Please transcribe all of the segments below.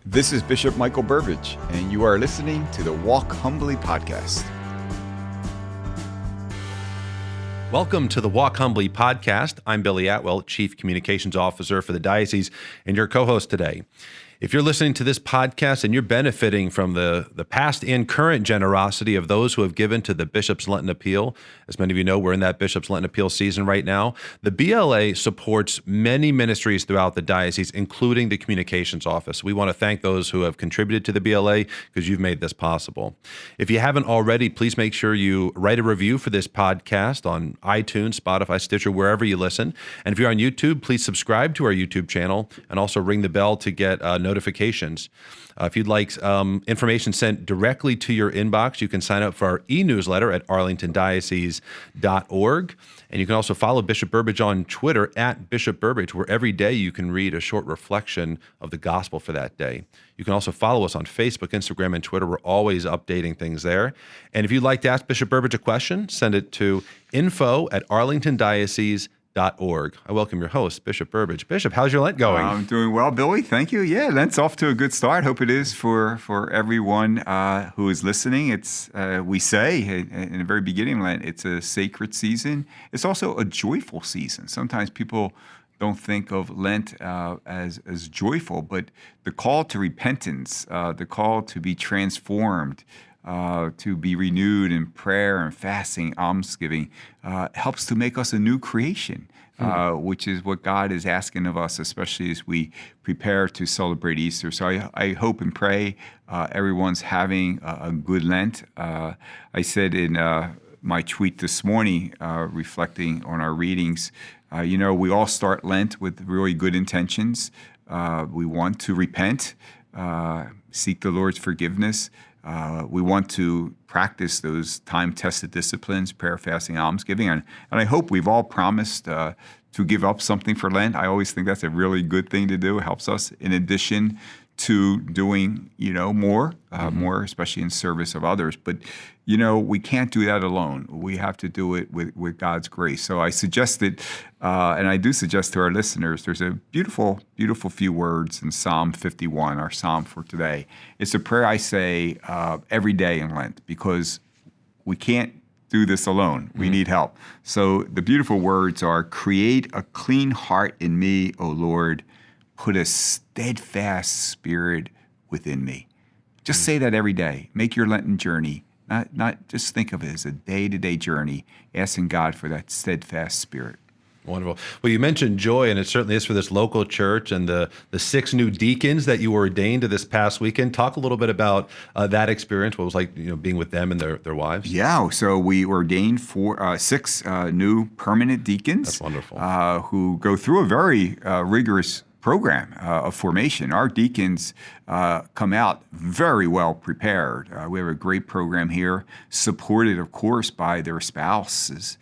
This is Bishop Michael Burbidge, and you are listening to the Walk Humbly Podcast. Welcome to the Walk Humbly Podcast. I'm Billy Atwell, Chief Communications Officer for the Diocese, and your co-host today. If you're listening to this podcast and you're benefiting from the past and current generosity of those who have given to the Bishop's Lenten Appeal, as many of you know, we're in that Bishop's Lenten Appeal season right now. The BLA supports many ministries throughout the diocese, including the Communications Office. We want to thank those who have contributed to the BLA because you've made this possible. If you haven't already, please make sure you write a review for this podcast on iTunes, Spotify, Stitcher, wherever you listen. And if you're on YouTube, please subscribe to our YouTube channel and also ring the bell to get notifications. If you'd like information sent directly to your inbox, you can sign up for our e-newsletter at arlingtondiocese.org. And you can also follow Bishop Burbidge on Twitter at Bishop Burbidge, where every day you can read a short reflection of the gospel for that day. You can also follow us on Facebook, Instagram, and Twitter. We're always updating things there. And if you'd like to ask Bishop Burbidge a question, send it to info@arlingtondiocese.org. I welcome your host, Bishop Burbidge. Bishop, how's your Lent going? I'm doing well, Billy. Thank you. Yeah, Lent's off to a good start. Hope it is for everyone who is listening. It's we say in the very beginning of Lent, it's a sacred season. It's also a joyful season. Sometimes people don't think of Lent as joyful, but the call to repentance, the call to be transformed, to be renewed in prayer and fasting, almsgiving, helps to make us a new creation, which is what God is asking of us, especially as we prepare to celebrate Easter. So I hope and pray everyone's having a good Lent. I said in my tweet this morning, reflecting on our readings, we all start Lent with really good intentions. We want to repent, seek the Lord's forgiveness. We want to practice those time-tested disciplines, prayer, fasting, almsgiving, and I hope we've all promised to give up something for Lent. I always think that's a really good thing to do. It helps us in addition to doing, more, especially in service of others. But, we can't do that alone. We have to do it with God's grace. So I suggested, and I do suggest to our listeners, there's a beautiful, beautiful few words in Psalm 51, our psalm for today. It's a prayer I say every day in Lent because we can't do this alone. We need help. So the beautiful words are, "Create a clean heart in me, O Lord. Put a steadfast spirit within me." Just say that every day. Make your Lenten journey. Not just think of it as a day-to-day journey, asking God for that steadfast spirit. Wonderful. Well, you mentioned joy, and it certainly is for this local church and the 6 new deacons that you ordained this past weekend. Talk a little bit about that experience, what it was like being with them and their wives. Yeah, so we ordained 6 new permanent deacons. That's wonderful. Who go through a very rigorous program of formation. Our deacons come out very well prepared. We have a great program here, supported, of course, by their spouses,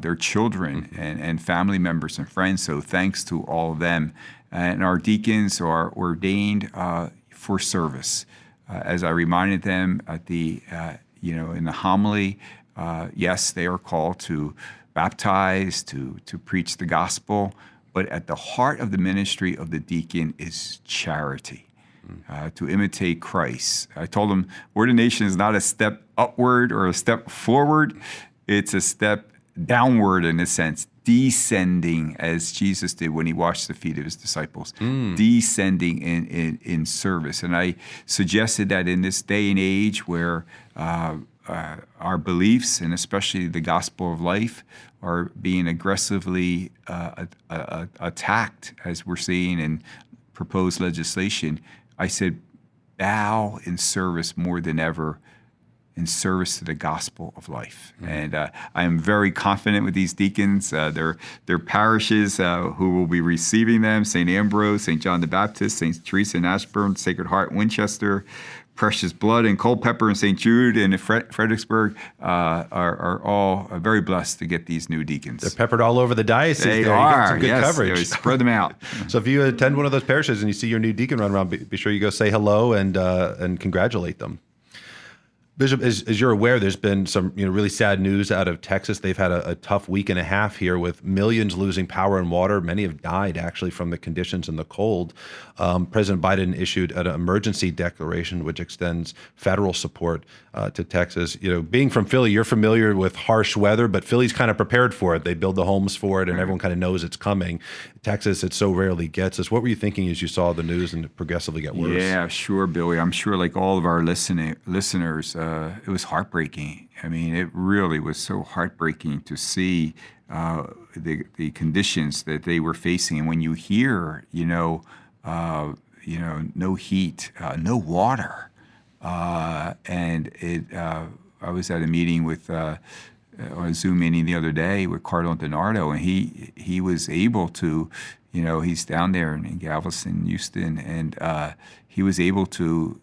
their children, and family members and friends. So thanks to all of them. And our deacons are ordained for service. As I reminded them at the, in the homily, yes, they are called to baptize, to preach the gospel. But at the heart of the ministry of the deacon is charity, to imitate Christ. I told them ordination is not a step upward or a step forward. It's a step downward in a sense, descending as Jesus did when he washed the feet of his disciples, descending in service. And I suggested that in this day and age where our beliefs, and especially the gospel of life, are being aggressively attacked, as we're seeing in proposed legislation, I said, bow in service more than ever, in service to the gospel of life. And I am very confident with these deacons, their parishes who will be receiving them, St. Ambrose, St. John the Baptist, St. Teresa in Ashburn, Sacred Heart Winchester, Precious Blood and Culpeper and St. Jude and Fredericksburg are all very blessed to get these new deacons. They're peppered all over the diocese. They there. are. You get some good yes, coverage. Spread them out. So if you attend one of those parishes and you see your new deacon run around, be sure you go say hello and congratulate them. Bishop, as you're aware, there's been some really sad news out of Texas. They've had a tough week and a half here with millions losing power and water. Many have died actually from the conditions and the cold. President Biden issued an emergency declaration which extends federal support to Texas. Being from Philly, you're familiar with harsh weather, but Philly's kind of prepared for it. They build the homes for it, and everyone kind of knows it's coming. Texas, it so rarely gets us. What were you thinking as you saw the news and it progressively get worse? Yeah, sure, Billy. I'm sure, like all of our listeners, it was heartbreaking. I mean, it really was so heartbreaking to see the conditions that they were facing. And when you hear, no heat, no water, and it. I was at a meeting with. On a Zoom meeting the other day with Cardinal DiNardo, and he was able to, he's down there in Galveston, Houston, and he was able to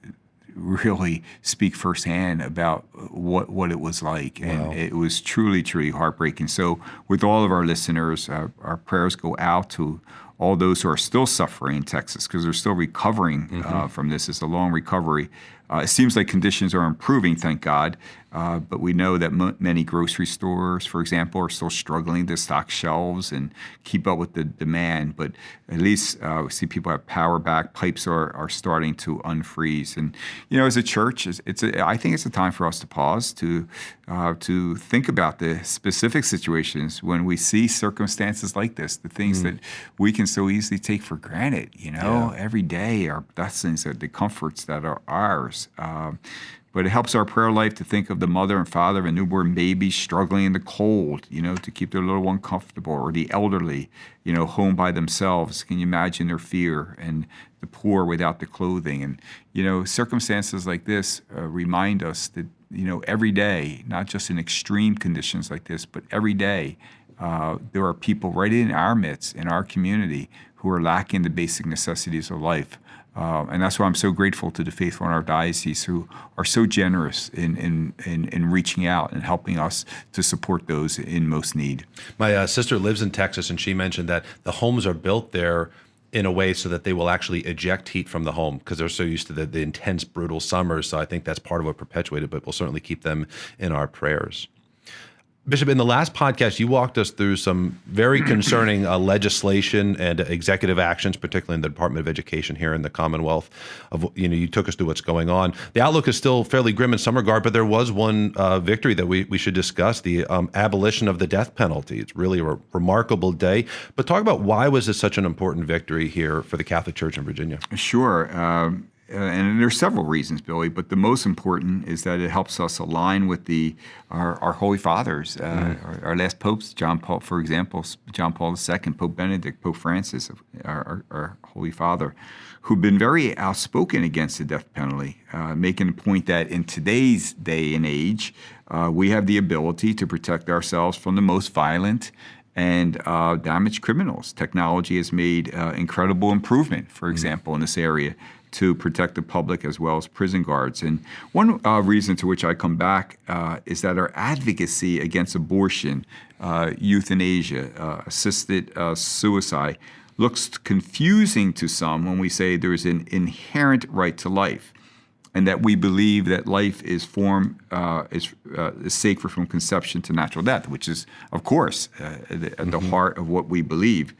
really speak firsthand about what it was like, and Wow. it was truly, truly heartbreaking. So, with all of our listeners, our prayers go out to all those who are still suffering in Texas because they're still recovering from this. It's a long recovery. It seems like conditions are improving, thank God, but we know that many grocery stores, for example, are still struggling to stock shelves and keep up with the demand. But at least we see people have power back. Pipes are starting to unfreeze. And, as a church, I think it's a time for us to pause, to think about the specific situations when we see circumstances like this, the things that we can so easily take for granted, every day, our blessings, the comforts that are ours. But it helps our prayer life to think of the mother and father of a newborn baby struggling in the cold, to keep their little one comfortable, or the elderly, home by themselves. Can you imagine their fear, and the poor without the clothing? And, circumstances like this remind us that, every day, not just in extreme conditions like this, but every day, there are people right in our midst, in our community, who are lacking the basic necessities of life. And that's why I'm so grateful to the faithful in our diocese who are so generous in reaching out and helping us to support those in most need. My sister lives in Texas, and she mentioned that the homes are built there in a way so that they will actually eject heat from the home because they're so used to the intense, brutal summers. So I think that's part of what perpetuated, but we'll certainly keep them in our prayers. Bishop, in the last podcast, you walked us through some very concerning legislation and executive actions, particularly in the Department of Education here in the Commonwealth. You took us through what's going on. The outlook is still fairly grim in some regard, but there was one victory that we should discuss, the abolition of the death penalty. It's really a remarkable day. But talk about why was this such an important victory here for the Catholic Church in Virginia? Sure. And there's several reasons, Billy, but the most important is that it helps us align with our Holy Fathers, our last popes, John Paul, for example, John Paul II, Pope Benedict, Pope Francis, our Holy Father, who've been very outspoken against the death penalty, making the point that in today's day and age, we have the ability to protect ourselves from the most violent and damaged criminals. Technology has made incredible improvement, for example, in this area, to protect the public as well as prison guards. And one reason to which I come back is that our advocacy against abortion, euthanasia, assisted suicide, looks confusing to some when we say there's an inherent right to life, and that we believe that life is sacred from conception to natural death, which is, of course, at the heart of what we believe,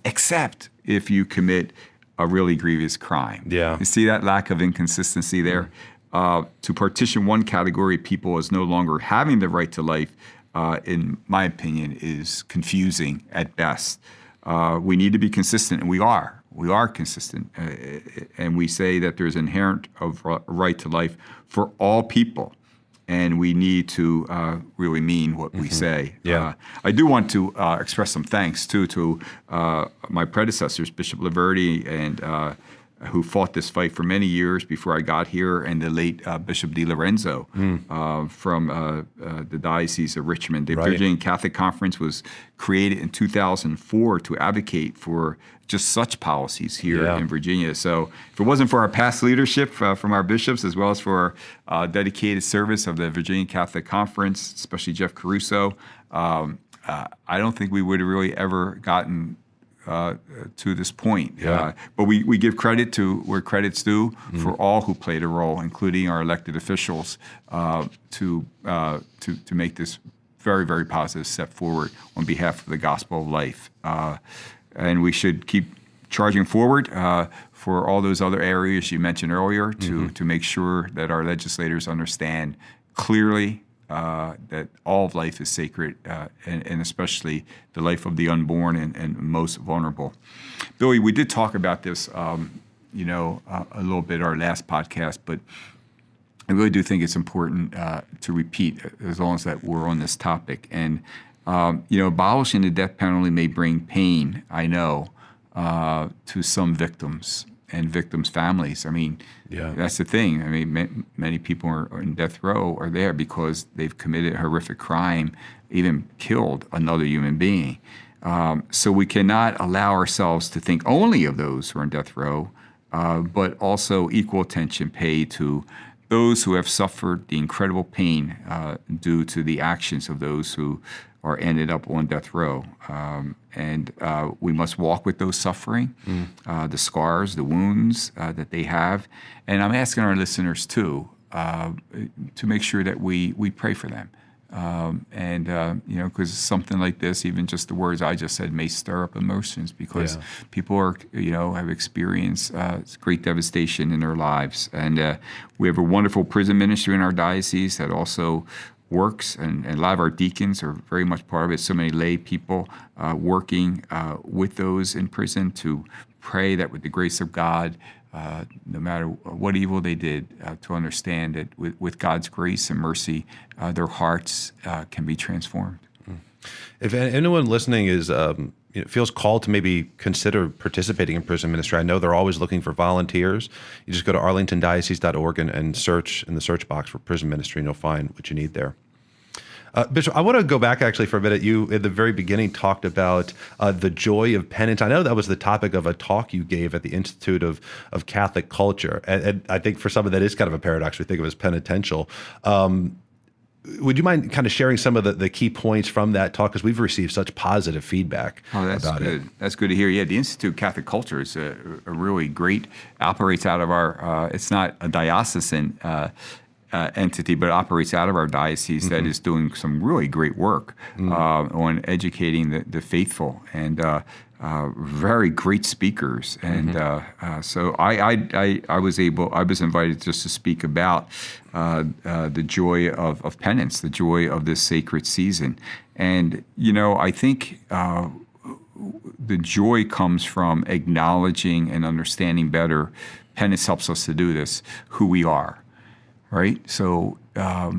except if you commit a really grievous crime. Yeah. You see that lack of inconsistency there? To partition one category of people as no longer having the right to life, in my opinion, is confusing at best. We need to be consistent, and we are. We are consistent, and we say that there's inherent right to life for all people, and we need to really mean what we say. Yeah. I do want to express some thanks, too, to my predecessors, Bishop Burbidge, and who fought this fight for many years before I got here, and the late Bishop Di Lorenzo from the Diocese of Richmond. The Virginia Catholic Conference was created in 2004 to advocate for just such policies here in Virginia. So if it wasn't for our past leadership from our bishops, as well as for dedicated service of the Virginia Catholic Conference, especially Jeff Caruso, I don't think we would have really ever gotten to this point. Yeah. But we give credit to where credit's due for all who played a role, including our elected officials, to make this very, very positive step forward on behalf of the gospel of life. And we should keep charging forward for all those other areas you mentioned earlier to make sure that our legislators understand clearly that all of life is sacred, and especially the life of the unborn and most vulnerable. Billy, we did talk about this, a little bit our last podcast, but I really do think it's important to repeat as long as that we're on this topic. And abolishing the death penalty may bring pain, I know, to some victims and victims' families. I mean, that's the thing. I mean, many people are in death row are there because they've committed a horrific crime, even killed another human being. So we cannot allow ourselves to think only of those who are in death row, but also equal attention paid to those who have suffered the incredible pain due to the actions of those who are ended up on death row. And we must walk with those suffering, the scars, the wounds that they have. And I'm asking our listeners, too, to make sure that we pray for them. Because something like this, even just the words I just said, may stir up emotions because people are, have experienced great devastation in their lives. And we have a wonderful prison ministry in our diocese that also works, and a lot of our deacons are very much part of it. So many lay people working with those in prison to pray that with the grace of God, no matter what evil they did, to understand that with God's grace and mercy, their hearts can be transformed. If anyone listening is feels called to maybe consider participating in prison ministry, I know they're always looking for volunteers. You just go to arlingtondiocese.org and search in the search box for prison ministry, and you'll find what you need there. Bishop, I want to go back actually for a minute. You, at the very beginning, talked about the joy of penance. I know that was the topic of a talk you gave at the Institute of Catholic Culture. And I think for some of that is kind of a paradox. We think of it as penitential. Would you mind kind of sharing some of the key points from that talk? Because we've received such positive feedback about good. it. That's good to hear. Yeah, the Institute of Catholic Culture is a really great, operates out of our, it's not a diocesan entity, but operates out of our diocese that is doing some really great work on educating the faithful, and very great speakers. And so I was invited just to speak about the joy of penance, the joy of this sacred season. And, I think the joy comes from acknowledging and understanding better. Penance helps us to do this, who we are. Right? So I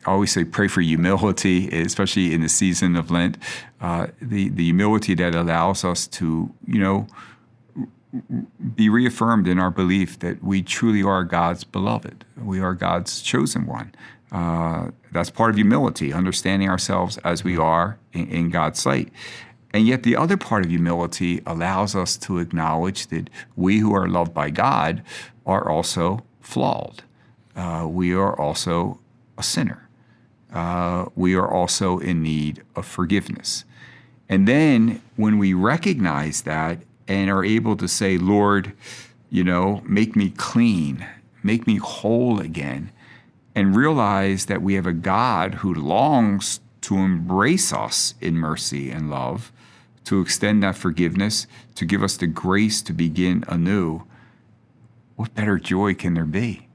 always say pray for humility, especially in the season of Lent, the humility that allows us to, be reaffirmed in our belief that we truly are God's beloved. We are God's chosen one. That's part of humility, understanding ourselves as we are in God's sight. And yet the other part of humility allows us to acknowledge that we who are loved by God are also flawed. We are also a sinner. We are also in need of forgiveness. And then when we recognize that and are able to say, Lord, make me clean, make me whole again, and realize that we have a God who longs to embrace us in mercy and love, to extend that forgiveness, to give us the grace to begin anew, what better joy can there be?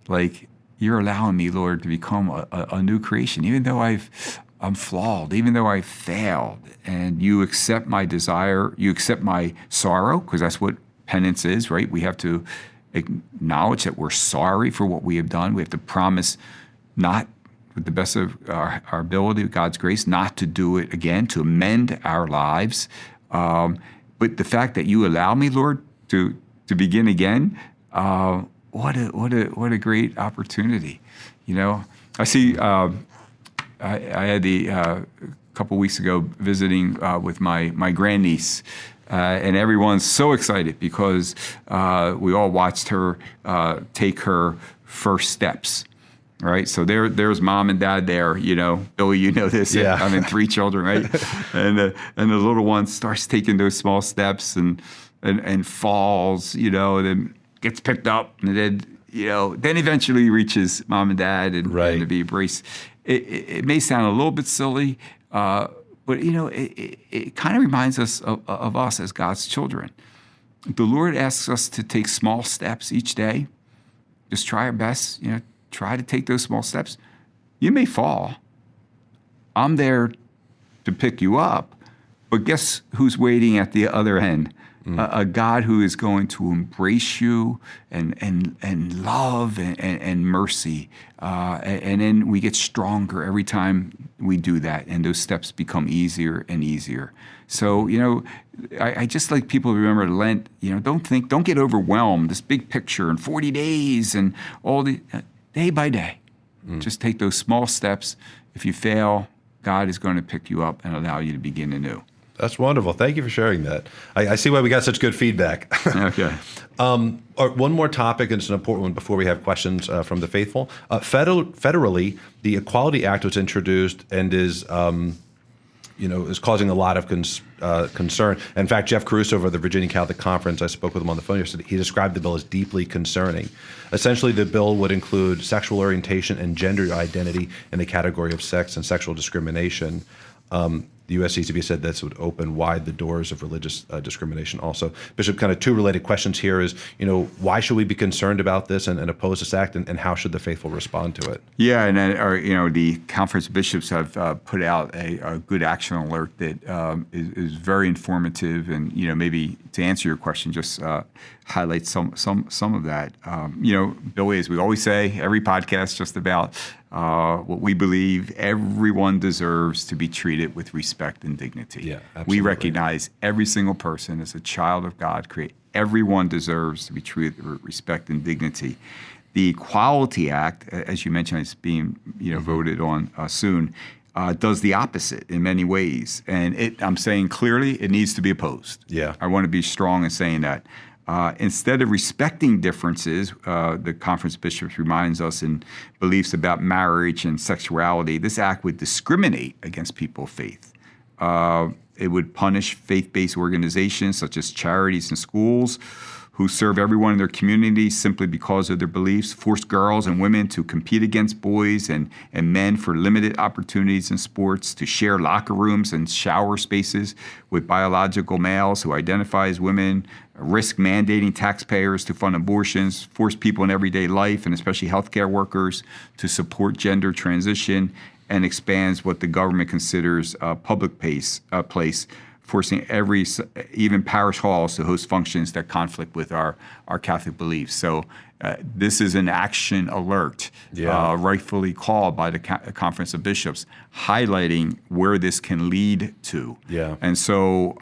Like, you're allowing me, Lord, to become a new creation, even though I'm flawed, even though I failed, and you accept my desire, you accept my sorrow, because that's what penance is, right? We have to acknowledge that we're sorry for what we have done. We have to promise, not with the best of our ability, with God's grace, not to do it again, to amend our lives. But the fact that you allow me, Lord, to begin again, what a great opportunity. I see. I had a couple weeks ago visiting with my grandniece, and everyone's so excited because we all watched her take her first steps. right? So there's mom and dad there, Billy, you know this. Yeah. I mean, 3 children, right? and the little one starts taking those small steps and falls, and then gets picked up, and then eventually reaches mom and dad and to be embraced. It may sound a little bit silly, but it kind of reminds us of us as God's children. The Lord asks us to take small steps each day. Just try our best, try to take those small steps. You may fall. I'm there to pick you up, but guess who's waiting at the other end? A God who is going to embrace you and love and mercy. And then we get stronger every time we do that, and those steps become easier and easier. So, I just like people to remember Lent, don't get overwhelmed, this big picture and 40 days and all the day by day. Just take those small steps. If you fail, God is going to pick you up and allow you to begin anew. That's wonderful. Thank you for sharing that. I see why we got such good feedback. Okay. One more topic, and it's an important one before we have questions from the faithful. Federally, the Equality Act was introduced and is causing a lot of concern. In fact, Jeff Caruso over the Virginia Catholic Conference, I spoke with him on the phone yesterday, he described the bill as deeply concerning. Essentially, the bill would include sexual orientation and gender identity in the category of sex and sexual discrimination. The USCCB said this would open wide the doors of religious discrimination also. Bishop, kind of 2 related questions here is, why should we be concerned about this and oppose this act, and how should the faithful respond to it? Yeah, and the conference of bishops have put out a good action alert that is very informative, and maybe to answer your question, just highlight some of that. Billy, as we always say, every podcast just about what we believe everyone deserves to be treated with respect and dignity. Yeah, absolutely. We recognize every single person as a child of God. Everyone deserves to be treated with respect and dignity. The Equality Act, as you mentioned, is being voted on soon. Does the opposite in many ways, and I'm saying clearly it needs to be opposed. Yeah, I want to be strong in saying that. Instead of respecting differences, the conference of bishops reminds us in beliefs about marriage and sexuality, this act would discriminate against people of faith. It would punish faith-based organizations such as charities and schools who serve everyone in their community simply because of their beliefs, force girls and women to compete against boys and men for limited opportunities in sports, to share locker rooms and shower spaces with biological males who identify as women, risk mandating taxpayers to fund abortions, force people in everyday life, and especially healthcare workers, to support gender transition, and expands what the government considers a public place, forcing even parish halls to host functions that conflict with our Catholic beliefs. So this is an action alert, rightfully called by the Conference of Bishops, highlighting where this can lead to. Yeah. And so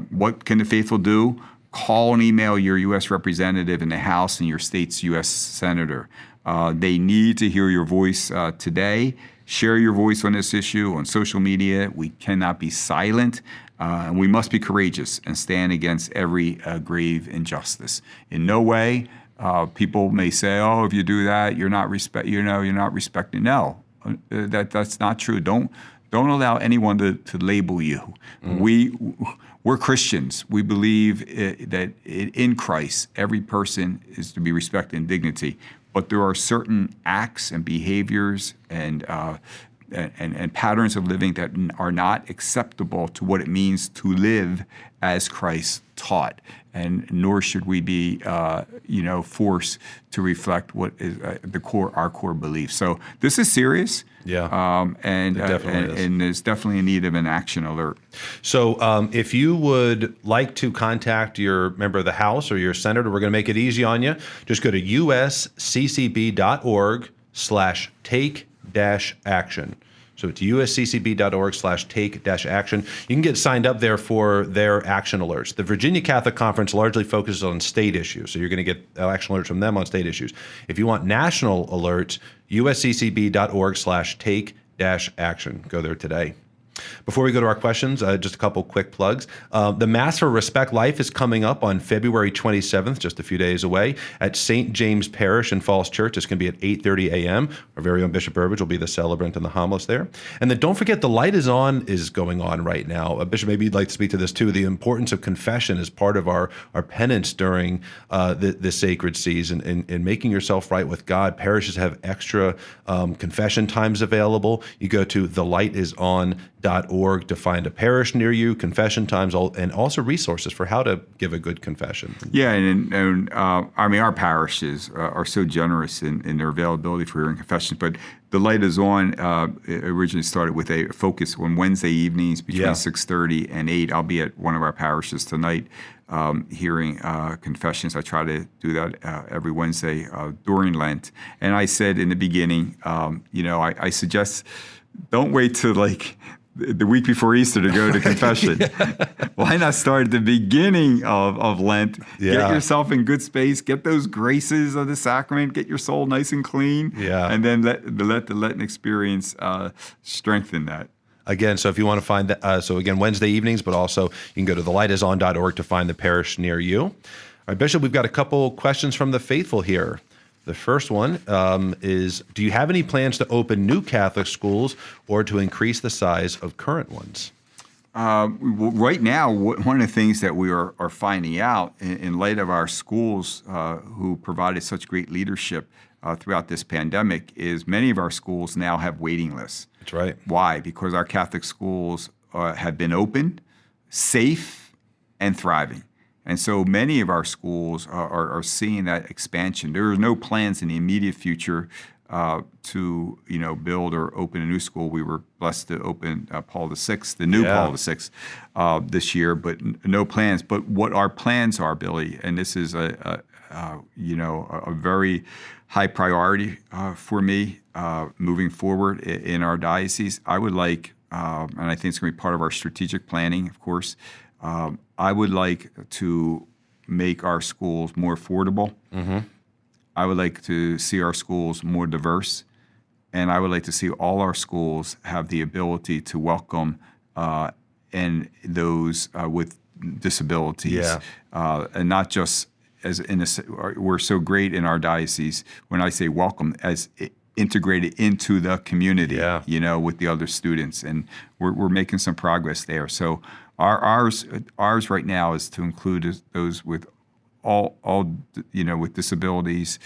what can the faithful do? Call and email your U.S. representative in the House and your state's U.S. senator. They need to hear your voice today. Share your voice on this issue on social media. We cannot be silent. And we must be courageous and stand against every grave injustice. In no way, people may say, "Oh, if you do that, you're not respecting." No, that's not true. Don't allow anyone to label you. We're Christians. We believe that in Christ, every person is to be respected and dignity. But there are certain acts and behaviors and patterns of living that are not acceptable to what it means to live as Christ taught, and nor should we be, forced to reflect what is our core beliefs. So this is serious. Yeah, and there's definitely a need of an action alert. So if you would like to contact your member of the House or your senator, we're going to make it easy on you. Just go to usccb.org/take-action. So it's usccb.org/take-action. You can get signed up there for their action alerts. The Virginia Catholic Conference largely focuses on state issues, so you're going to get action alerts from them on state issues. If you want national alerts, usccb.org/take-action. Go there today. Before we go to our questions, just a couple quick plugs. The Mass for Respect Life is coming up on February 27th, just a few days away, at St. James Parish in Falls Church. It's going to be at 8:30 a.m. Our very own Bishop Burbidge will be the celebrant and the homilist there. And then don't forget, the Light is On is going on right now. Bishop, maybe you'd like to speak to this too, the importance of confession as part of our penance during the sacred season in making yourself right with God. Parishes have extra confession times available. You go to thelightison.org to find a parish near you, confession times, and also resources for how to give a good confession. Yeah, and I mean, our parishes are so generous in their availability for hearing confessions, but the Light is On originally started with a focus on Wednesday evenings between 6:30 and 8. I'll be at one of our parishes tonight hearing confessions. I try to do that every Wednesday during Lent. And I said in the beginning, I suggest don't wait till like the week before Easter to go to confession. Why not start at the beginning of Lent? Get yourself in good space, get those graces of the sacrament, get your soul nice and clean, and then let the Lenten experience strengthen that. Again, so if you want to find that, so again, Wednesday evenings, but also you can go to thelightison.org to find the parish near you. All right, Bishop, we've got a couple questions from the faithful here. The first one is, do you have any plans to open new Catholic schools or to increase the size of current ones? Right now, one of the things that we are finding out in light of our schools who provided such great leadership throughout this pandemic is many of our schools now have waiting lists. That's right. Why? Because our Catholic schools have been open, safe, and thriving. And so many of our schools are seeing that expansion. There are no plans in the immediate future to build or open a new school. We were blessed to open Paul VI, the new Paul VI, this year, but no plans. But what our plans are, Billy, and this is a very high priority for me moving forward in our diocese. I would like, and I think it's going to be part of our strategic planning, of course. I would like to make our schools more affordable. Mm-hmm. I would like to see our schools more diverse. And I would like to see all our schools have the ability to welcome and those with disabilities. And not just as we're so great in our diocese, when I say welcome, as integrated into the community, with the other students. And we're making some progress there. So ours right now is to include those with all with disabilities,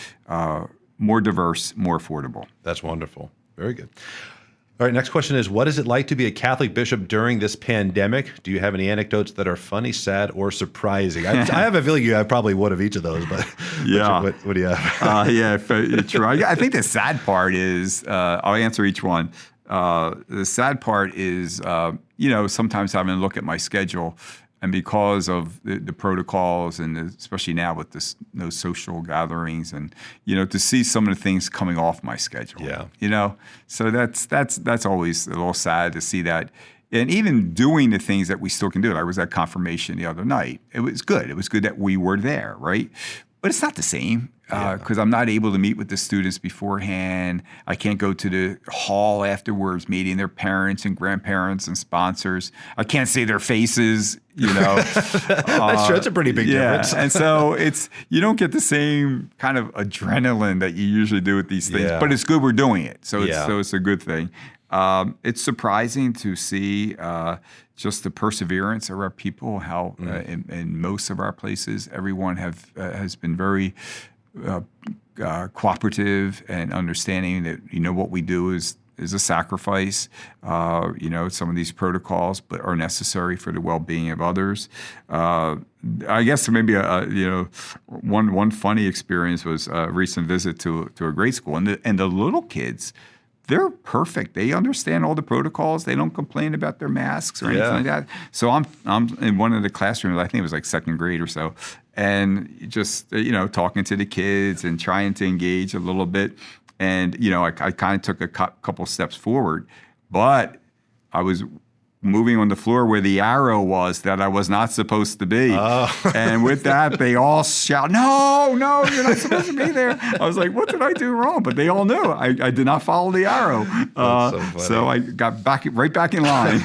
more diverse, more affordable. That's wonderful. Very good. All right, next question is, what is it like to be a Catholic bishop during this pandemic? Do you have any anecdotes that are funny, sad, or surprising? I have a feeling I probably would of each of those, but what do you have? True. I think the sad part is, I'll answer each one. The sad part is, sometimes having to look at my schedule, and because of the protocols, and especially now with no social gatherings, and to see some of the things coming off my schedule. So that's always a little sad to see that. And even doing the things that we still can do. I was at confirmation the other night. It was good. It was good that we were there, right? But it's not the same because I'm not able to meet with the students beforehand. I can't go to the hall afterwards, meeting their parents and grandparents and sponsors. I can't see their faces, That's true. That's a pretty big difference. And so you don't get the same kind of adrenaline that you usually do with these things. But it's good we're doing it. So it's a good thing. It's surprising to see just the perseverance of our people, how in most of our places, everyone has been very cooperative and understanding that, what we do is a sacrifice. Some of these protocols but are necessary for the well-being of others. I guess maybe one funny experience was a recent visit to a grade school, and the little kids, they're perfect. They understand all the protocols. They don't complain about their masks or anything like that. So I'm in one of the classrooms. I think it was like second grade or so, and just talking to the kids and trying to engage a little bit. And I kind of took a couple steps forward, but I was moving on the floor where the arrow was that I was not supposed to be. And with that, they all shout, no, you're not supposed to be there. I was like, what did I do wrong? But they all knew I did not follow the arrow. So I got right back in line.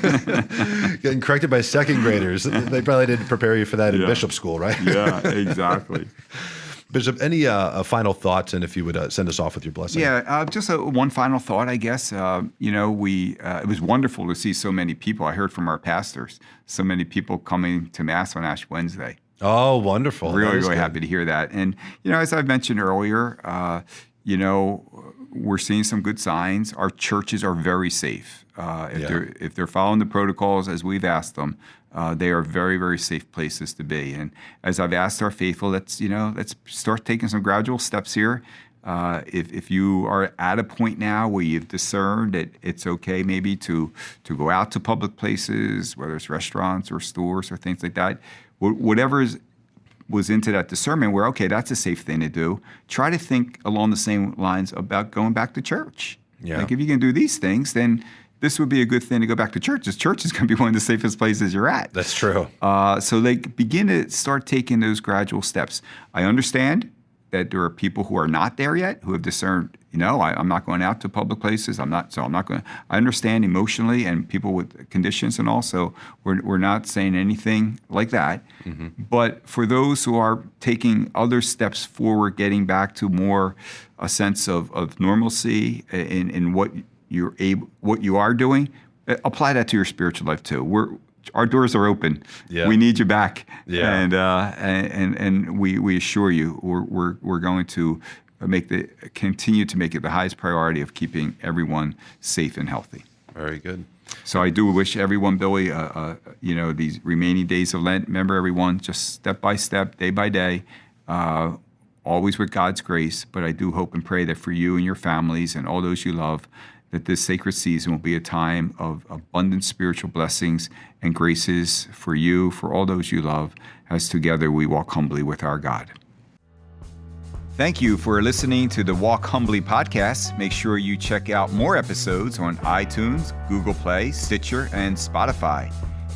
Getting corrected by second graders. They probably didn't prepare you for that in Bishop school, right? Yeah, exactly. Bishop, any final thoughts, and if you would send us off with your blessing? Yeah, just one final thought, I guess. It was wonderful to see so many people. I heard from our pastors, so many people coming to Mass on Ash Wednesday. Oh, wonderful. Really happy to hear that. And, as I've mentioned earlier, we're seeing some good signs. Our churches are very safe. If they're following the protocols as we've asked them, they are very, very safe places to be. And as I've asked our faithful, let's start taking some gradual steps here. If you are at a point now where you've discerned that it's okay maybe to go out to public places, whether it's restaurants or stores or things like that, whatever was into that discernment where, okay, that's a safe thing to do, try to think along the same lines about going back to church. Yeah. Like if you can do these things, then this would be a good thing to go back to church. Church is going to be one of the safest places you're at. That's true. So they begin to start taking those gradual steps. I understand that there are people who are not there yet, who have discerned, I'm not going out to public places. I'm not going. I understand emotionally, and people with conditions and all. So we're not saying anything like that. Mm-hmm. But for those who are taking other steps forward, getting back to more a sense of normalcy in what you are doing, apply that to your spiritual life too. Our doors are open. Yeah. We need you back. Yeah. And we assure you we're going to continue to make it the highest priority of keeping everyone safe and healthy. Very good. So I do wish everyone, Billy, these remaining days of Lent. Remember, everyone, just step by step, day by day, always with God's grace. But I do hope and pray that for you and your families and all those you love, that this sacred season will be a time of abundant spiritual blessings and graces for you, for all those you love, as together we walk humbly with our God. Thank you for listening to the Walk Humbly podcast. Make sure you check out more episodes on iTunes, Google Play, Stitcher, and Spotify.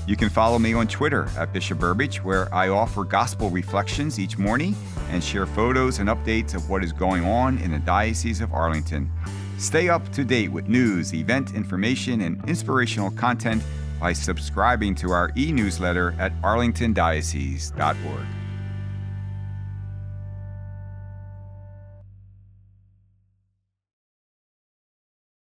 You can follow me on Twitter at Bishop Burbidge, where I offer gospel reflections each morning and share photos and updates of what is going on in the Diocese of Arlington. Stay up to date with news, event information, and inspirational content by subscribing to our e-newsletter at arlingtondiocese.org.